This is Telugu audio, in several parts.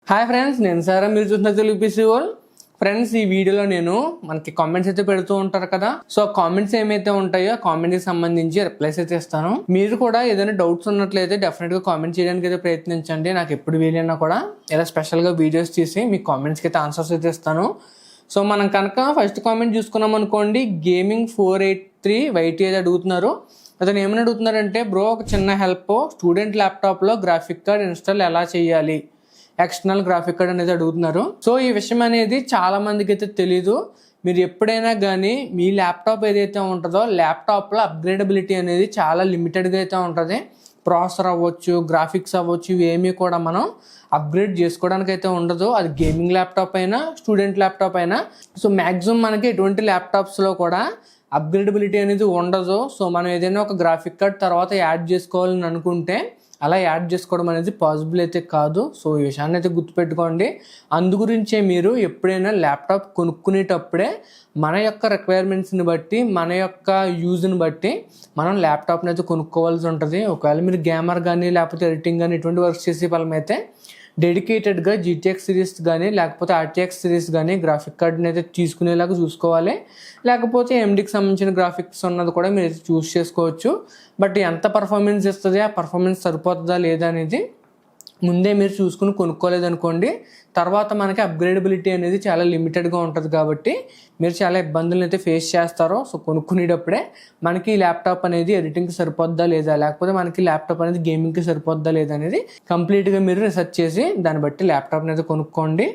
హాయ్ ఫ్రెండ్స్, నేను సారా. మీరు చూసిన తెలుగు పీసీ వరల్డ్. ఫ్రెండ్స్, ఈ వీడియోలో నేను మనకి కామెంట్స్ అయితే పెడుతూ ఉంటారు కదా. సో కామెంట్స్ ఏమైతే ఉంటాయో కామెంట్కి సంబంధించి రిప్లైస్ అయితే ఇస్తాను. మీరు కూడా ఏదైనా డౌట్స్ ఉన్నట్లయితే డెఫినెట్ గా కామెంట్ చేయడానికి అయితే ప్రయత్నించండి. నాకు ఎప్పుడు వీలైనా కూడా ఇలా స్పెషల్ గా వీడియోస్ తీసి మీ కామెంట్స్కి అయితే ఆన్సర్స్ అయితే ఇస్తాను. సో మనం కనుక ఫస్ట్ కామెంట్ చూసుకున్నాం అనుకోండి, గేమింగ్ 483 వైటీ అయితే అడుగుతున్నారు. అతను ఏమని అడుగుతున్నారంటే, బ్రో ఒక చిన్న హెల్ప్, స్టూడెంట్ ల్యాప్టాప్లో గ్రాఫిక్ కార్డ్ ఇన్స్టాల్ ఎలా చేయాలి, ఎక్స్టర్నల్ గ్రాఫిక్ కార్డ్ అనేది అడుగుతున్నారు. సో ఈ విషయం అనేది చాలా మందికి అయితే తెలీదు. మీరు ఎప్పుడైనా కానీ మీ ల్యాప్టాప్ ఏదైతే ఉంటుందో ల్యాప్టాప్లో అప్గ్రేడబిలిటీ అనేది చాలా లిమిటెడ్గా అయితే ఉంటుంది. ప్రాసెసర్ అవ్వచ్చు, గ్రాఫిక్స్ అవ్వచ్చు, ఇవేమీ కూడా మనం అప్గ్రేడ్ చేసుకోవడానికి అయితే ఉండదు. అది గేమింగ్ ల్యాప్టాప్ అయినా స్టూడెంట్ ల్యాప్టాప్ అయినా. సో మ్యాక్సిమం మనకి ఎటువంటి ల్యాప్టాప్స్లో కూడా అప్గ్రేడబిలిటీ అనేది ఉండదు. సో మనం ఏదైనా ఒక గ్రాఫిక్ కార్డ్ తర్వాత యాడ్ చేసుకోవాలని అనుకుంటే అలా యాడ్ చేసుకోవడం అనేది పాసిబుల్ అయితే కాదు. సో ఈ విషయాన్ని అయితే గుర్తుపెట్టుకోండి. అందుగురించే మీరు ఎప్పుడైనా ల్యాప్టాప్ కొనుక్కునేటప్పుడే మన యొక్క రిక్వైర్మెంట్స్ని బట్టి, మన యొక్క యూజ్ని బట్టి మనం ల్యాప్టాప్ని అయితే కొనుక్కోవాల్సి ఉంటుంది. ఒకవేళ మీరు గేమర్ కానీ లేకపోతే ఎడిటింగ్ కానీ ఇటువంటి వర్క్ చేసే వాళ్ళమైతే డెడికేటెడ్గా జీటీఎక్స్ సిరీస్ కానీ లేకపోతే ఆర్టీఎక్స్ సిరీస్ కానీ గ్రాఫిక్ కార్డ్ని అయితే తీసుకునేలాగా చూసుకోవాలి. లేకపోతే ఎండికి సంబంధించిన గ్రాఫిక్స్ ఉన్నది కూడా మీరు అయితే చూస్ చేసుకోవచ్చు. బట్ ఎంత పర్ఫార్మెన్స్ ఇస్తుంది, ఆ పర్ఫార్మెన్స్ సరిపోతుందా లేదా అనేది ముందే మీరు చూసుకుని కొనుక్కోలేదనుకోండి, తర్వాత మనకి అప్గ్రేడబిలిటీ అనేది చాలా లిమిటెడ్గా ఉంటుంది. కాబట్టి మీరు చాలా ఇబ్బందులను అయితే ఫేస్ చేస్తారో. సో కొనుక్కునేటప్పుడే మనకి ల్యాప్టాప్ అనేది ఎడిటింగ్కి సరిపోద్దా లేదా, లేకపోతే మనకి ల్యాప్టాప్ అనేది గేమింగ్కి సరిపోద్దా లేదా అనేది కంప్లీట్గా మీరు రీసెర్చ్ చేసి దాన్ని బట్టి ల్యాప్టాప్ని అయితే కొనుక్కోండి.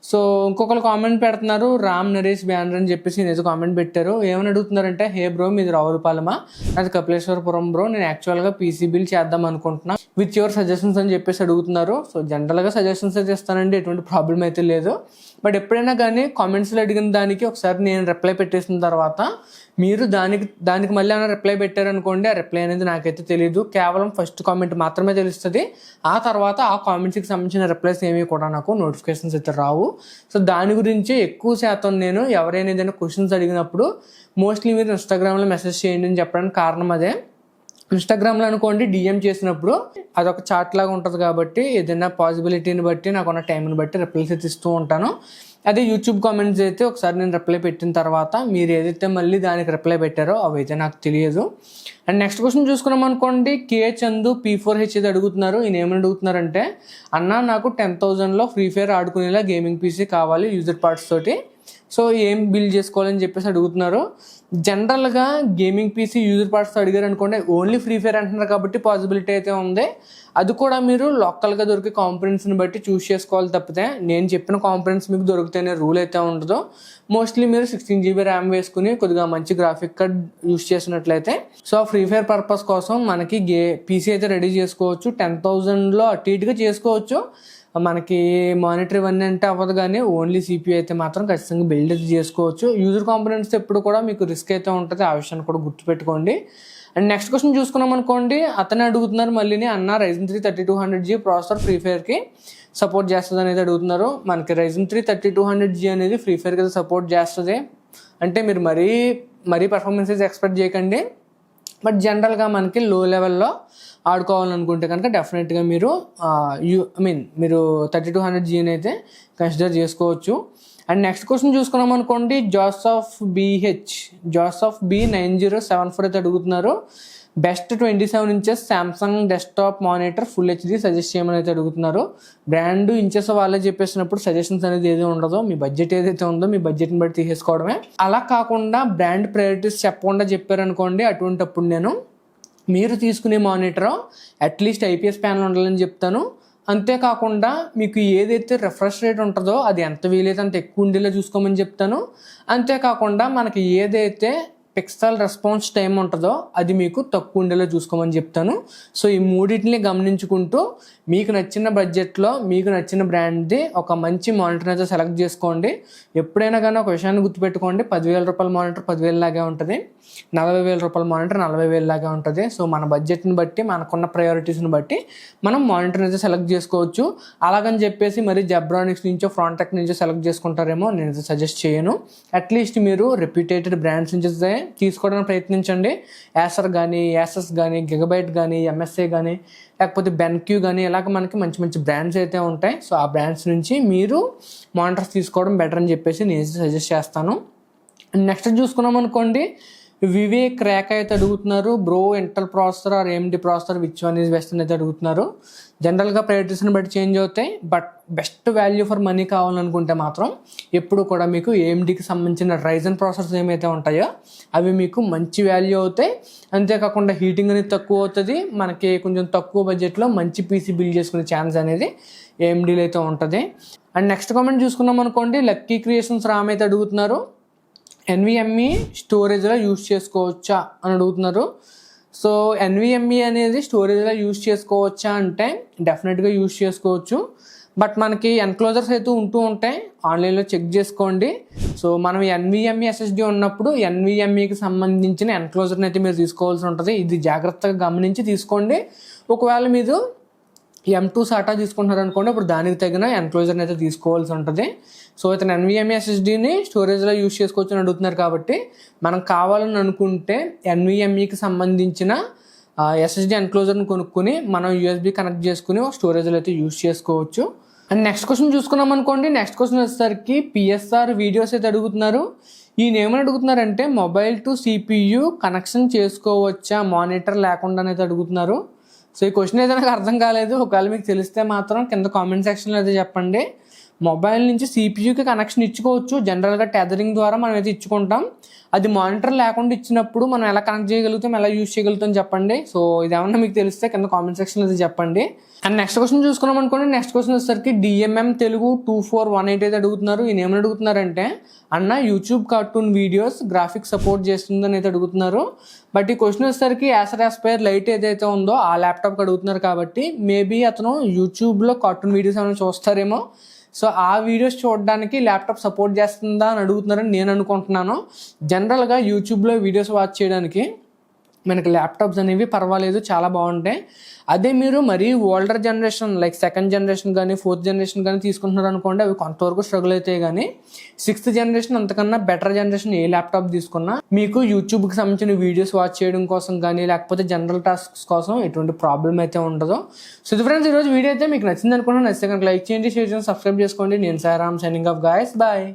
సో ఇంకొకరు కామెంట్ పెడుతున్నారు, రామ్ నరేష్ బ్యానర్ అని చెప్పేసి నేనైతే కామెంట్ పెట్టారు. ఏమని అడుగుతున్నారంటే, హే బ్రో, మీది రావులపాలెమా, అది కపిలేశ్వరపురం బ్రో, నేను యాక్చువల్గా పీసీ బిల్ చేద్దాం అనుకుంటున్నా, విత్ యువర్ సజెషన్స్ అని చెప్పేసి అడుగుతున్నారు. సో జనరల్గా సజెషన్స్ అయితే ఇస్తానండి, ఎటువంటి ప్రాబ్లం అయితే లేదు. బట్ ఎప్పుడైనా కానీ కామెంట్స్లో అడిగిన దానికి ఒకసారి నేను రిప్లై పెట్టేసిన తర్వాత మీరు దానికి మళ్ళీ ఏమైనా రిప్లై పెట్టారనుకోండి, ఆ రిప్లై అనేది నాకైతే తెలియదు. కేవలం ఫస్ట్ కామెంట్ మాత్రమే తెలుస్తుంది. ఆ తర్వాత ఆ కామెంట్స్కి సంబంధించిన రిప్లైస్ ఏమీ కూడా నాకు నోటిఫికేషన్స్ అయితే రావు. సో దాని గురించి ఎక్కువ శాతం నేను ఎవరైనా ఏదైనా క్వశ్చన్స్ అడిగినప్పుడు మోస్ట్లీ మీరు ఇన్స్టాగ్రామ్లో మెసేజ్ చేయండి అని చెప్పడానికి కారణం అదే. ఇన్స్టాగ్రామ్లో అనుకోండి, డిఎం చేసినప్పుడు అదొక చాట్ లాగా ఉంటుంది. కాబట్టి ఏదైనా పాసిబిలిటీని బట్టి, నాకున్న టైంని బట్టి రిప్లైస్ అయితే ఇస్తూ ఉంటాను. అదే యూట్యూబ్ కామెంట్స్ అయితే ఒకసారి నేను రిప్లై పెట్టిన తర్వాత మీరు ఏదైతే మళ్ళీ దానికి రిప్లై పెట్టారో అవైతే నాకు తెలియదు. అండ్ నెక్స్ట్ క్వశ్చన్ చూసుకున్నాం అనుకోండి, కే చందు P4H అయితే అడుగుతున్నారు. ఈయన ఏమని అడుగుతున్నారంటే, అన్న నాకు 10,000లో ఫ్రీ ఫైర్ ఆడుకునేలా గేమింగ్ పీసీ కావాలి యూజర్ పార్ట్స్ తోటి. సో ఏం బిల్డ్ చేసుకోవాలని చెప్పేసి అడుగుతున్నారు. జనరల్గా గేమింగ్ పీసీ యూజర్ పార్ట్స్ అడిగారు అనుకోండి, ఓన్లీ ఫ్రీ ఫైర్ అంటున్నారు కాబట్టి పాసిబిలిటీ అయితే ఉంది. అది కూడా మీరు లోకల్గా దొరికే కాంపనెంట్స్ని బట్టి చూస్ చేసుకోవాలి తప్పితే నేను చెప్పిన కాంపనెంట్స్ మీకు దొరుకుతాయనే రూల్ అయితే ఉండదు. మోస్ట్లీ మీరు 16 GB ర్యామ్ వేసుకుని కొద్దిగా మంచి గ్రాఫిక్ కార్డ్ యూస్ చేసినట్లయితే సో ఫ్రీ ఫైర్ పర్పస్ కోసం మనకి పీసీ అయితే రెడీ చేసుకోవచ్చు. 10,000లో అటు ఇటుగా చేసుకోవచ్చు. మనకి మానిటర్ ఇవన్నీ అంటే అవ్వదు, కానీ ఓన్లీ సిపియూ అయితే మాత్రం ఖచ్చితంగా బిల్డ్ అయితే చేసుకోవచ్చు. యూజర్ కాంపనెంట్స్ ఎప్పుడు కూడా మీకు రిస్క్ అయితే ఉంటుంది, ఆ విషయాన్ని కూడా గుర్తుపెట్టుకోండి. అండ్ నెక్స్ట్ క్వశ్చన్ చూసుకున్నాం అనుకోండి, అతనే అడుగుతున్నారు మళ్ళీ, అన్న Ryzen 3 3200G ప్రాసెసర్ ఫ్రీ ఫైర్కి సపోర్ట్ చేస్తుంది అనేది అడుగుతున్నారు. మనకి Ryzen 3 3200G అనేది ఫ్రీ ఫైర్కి అయితే సపోర్ట్ చేస్తుంది. అంటే మీరు మరీ పర్ఫార్మెన్సెస్ ఎక్స్పెక్ట్ చేయకండి. బట్ జనరల్గా మనకి లో లెవెల్లో ఆడుకోవాలనుకుంటే కనుక డెఫినెట్గా మీరు మీరు 3200G అయితే కన్సిడర్ చేసుకోవచ్చు. అండ్ నెక్స్ట్ క్వశ్చన్ చూసుకున్నాం అనుకోండి, జాసఫ్ B9074 అయితే అడుగుతున్నారు. Best 27 inches Samsung desktop monitor full HD suggest చేయమని అయితే అడుగుతున్నారు. బ్రాండ్ ఇంచెస్ వాళ్ళే చెప్పేసినప్పుడు సజెషన్స్ అనేది ఏది ఉండదు. మీ బడ్జెట్ ఏదైతే ఉందో మీ బడ్జెట్ని బట్టి తీసేసుకోవడమే. అలా కాకుండా బ్రాండ్ ప్రయారిటీస్ చెప్పకుండా చెప్పారనుకోండి, అటువంటిప్పుడు నేను మీరు తీసుకునే మానిటర్ అట్లీస్ట్ ఐపీఎస్ ప్యానల్ ఉండాలని చెప్తాను. అంతేకాకుండా మీకు ఏదైతే రిఫ్రెష్ రేట్ ఉంటుందో అది ఎంత వీలైతే అంత ఎక్కువ ఉండేలా చూసుకోమని చెప్తాను. అంతేకాకుండా మనకి ఏదైతే పిక్సెల్ రెస్పాన్స్ టైం ఉంటుందో అది మీకు తక్కువ ఉండేలా చూసుకోమని చెప్తాను. సో ఈ మూడింటిని గమనించుకుంటూ మీకు నచ్చిన బడ్జెట్లో మీకు నచ్చిన బ్రాండ్ది ఒక మంచి మానిటర్ అయితే సెలెక్ట్ చేసుకోండి. ఎప్పుడైనా కానీ ఒక విషయాన్ని గుర్తుపెట్టుకోండి, 10,000 రూపాయల మానిటర్ 10,000 లాగే ఉంటుంది, 40,000 రూపాయల మానిటర్ 40,000 లాగే ఉంటుంది. సో మన బడ్జెట్ని బట్టి, మనకున్న ప్రయారిటీస్ని బట్టి మనం మానిటర్ అయితే సెలెక్ట్ చేసుకోవచ్చు. అలాగని చెప్పేసి మరి జెబ్రానిక్స్ నుంచో ఫ్రాంటెక్ నుంచో సెలెక్ట్ చేసుకుంటారేమో నేనైతే సజెస్ట్ చేయను. అట్లీస్ట్ మీరు రెప్యూటేటెడ్ బ్రాండ్స్ నుంచి తీసుకోవడానికి ప్రయత్నించండి. యాసర్ కానీ, యాసస్ కానీ, గిగాబైట్ కానీ, ఎంఎస్ఏ కానీ, లేకపోతే బెన్క్యూ కానీ ఇలాగ మనకి మంచి మంచి బ్రాండ్స్ అయితే ఉంటాయి. సో ఆ బ్రాండ్స్ నుంచి మీరు మానిటర్స్ తీసుకోవడం బెటర్ అని చెప్పేసి నేను సజెస్ట్ చేస్తాను. నెక్స్ట్ చూసుకున్నాం అనుకోండి, వివేక్ రేఖ అయితే అడుగుతున్నారు, bro Intel processor or AMD processor which one is best అని అయితే అడుగుతున్నారు. జనరల్గా ప్రయారిటీస్ని బట్టి చేంజ్ అవుతాయి, but best value for money కావాలనుకుంటే మాత్రం ఎప్పుడు కూడా మీకు AMDకి సంబంధించిన రైజన్ ప్రాసెసర్స్ ఏమైతే ఉంటాయో అవి మీకు మంచి వాల్యూ అవుతాయి. అంతేకాకుండా హీటింగ్ అనేది తక్కువ అవుతుంది, మనకి కొంచెం తక్కువ బడ్జెట్లో మంచి పీసీ బిల్డ్ చేసుకునే ఛాన్స్ అనేది AMDలో అయితే ఉంటుంది. అండ్ నెక్స్ట్ కామెంట్ చూసుకున్నాం అనుకోండి, లక్కీ క్రియేషన్స్ రామ్ అయితే అడుగుతున్నారు, NVMe స్టోరేజ్లో యూజ్ చేసుకోవచ్చా అని అడుగుతున్నారు. సో NVMe అనేది స్టోరేజ్లో యూజ్ చేసుకోవచ్చా అంటే డెఫినెట్గా యూజ్ చేసుకోవచ్చు, బట్ మనకి ఎన్క్లోజర్స్ అయితే ఉంటూ ఉంటాయి, ఆన్లైన్లో చెక్ చేసుకోండి. సో మనం NVMe SSD ఉన్నప్పుడు NVMeకి సంబంధించిన ఎన్క్లోజర్ని అయితే మీరు తీసుకోవాల్సి ఉంటుంది. ఇది జాగ్రత్తగా గమనించి తీసుకోండి. ఒకవేళ మీరు M2 SATA తీసుకుంటున్నారు అనుకోండి, అప్పుడు దానికి తగిన ఎన్క్లోజర్ని అయితే తీసుకోవాల్సి ఉంటుంది. సో ఇతను NVMe SSDని స్టోరేజ్లో యూజ్ చేసుకోవచ్చు అని అడుగుతున్నారు కాబట్టి మనం కావాలని అనుకుంటే NVMeకి సంబంధించిన SSD ఎన్క్లోజర్ని కొనుక్కొని మనం USB కనెక్ట్ చేసుకుని స్టోరేజ్లో అయితే యూజ్ చేసుకోవచ్చు. అండ్ నెక్స్ట్ క్వశ్చన్ చూసుకున్నాం అనుకోండి, నెక్స్ట్ క్వశ్చన్ వచ్చేసరికి PSR వీడియోస్ అయితే అడుగుతున్నారు. ఈయన ఏమని అడుగుతున్నారంటే మొబైల్ టు CPU కనెక్షన్ చేసుకోవచ్చా మానిటర్ లేకుండా అయితే అడుగుతున్నారు. సో ఈ క్వశ్చన్ అయితే నాకు అర్థం కాలేదు, ఒకవేళ మీకు తెలిస్తే మాత్రం కింద కామెంట్ సెక్షన్లో అయితే చెప్పండి. మొబైల్ నుంచి CPUకి కనెక్షన్ ఇచ్చుకోవచ్చు, జనరల్గా టెదరింగ్ ద్వారా మనం అయితే ఇచ్చుకుంటాం. అది మానిటర్ లేకుండా ఇచ్చినప్పుడు మనం ఎలా కనెక్ట్ చేయగలుగుతాం, ఎలా యూజ్ చేయగలుగుతాం చెప్పండి. సో ఇది ఏమన్నా మీకు తెలిస్తే కింద కామెంట్ సెక్షన్లో అయితే చెప్పండి. అండ్ నెక్స్ట్ క్వశ్చన్ చూసుకున్నాం అనుకోండి, నెక్స్ట్ క్వశ్చన్ వచ్చేసరికి DMM తెలుగు 2418 అయితే అడుగుతున్నారు. ఈయన ఏమని అడుగుతున్నారంటే అన్న YouTube cartoon videos graphics support చేస్తుందని అయితే అడుగుతున్నారు. బట్ ఈ క్వశ్చన్ వచ్చేసరికి యాసర్ ఆస్పైర్ లైట్ ఏదైతే ఉందో ఆ ల్యాప్టాప్కి అడుగుతున్నారు కాబట్టి మేబీ అతను యూట్యూబ్లో కార్టూన్ వీడియోస్ ఏమైనా చూస్తారేమో. సో ఆ వీడియోస్ చూడడానికి ల్యాప్టాప్ సపోర్ట్ చేస్తుందా అని అడుగుతున్నారని నేను అనుకుంటున్నాను. జనరల్గా యూట్యూబ్లో వీడియోస్ వాచ్ చేయడానికి మనకి ల్యాప్టాప్స్ అనేవి పర్వాలేదు, చాలా బాగుంటాయి. అదే మీరు మరీ older generation like 2nd generation కానీ 4th జనరేషన్ కానీ తీసుకుంటున్నారు అనుకోండి, అవి కొంతవరకు స్ట్రగుల్ అవుతాయి. కానీ 6th జనరేషన్ అంతకన్నా బెటర్ జనరేషన్ ఏ ల్యాప్టాప్ తీసుకున్నా మీకు యూట్యూబ్కి సంబంధించిన వీడియోస్ వాచ్ చేయడం కోసం కానీ లేకపోతే జనరల్ టాస్క్స్ కోసం ఎటువంటి ప్రాబ్లం అయితే ఉండదు. సో ఇది ఫ్రెండ్స్ ఈరోజు వీడియో అయితే మీకు నచ్చింది అనుకున్నాను. నచ్చితే కనుక లైక్ చేయండి, షేర్ చేయండి, సబ్స్క్రైబ్ చేసుకోండి. నేను Sairam signing off guys, bye.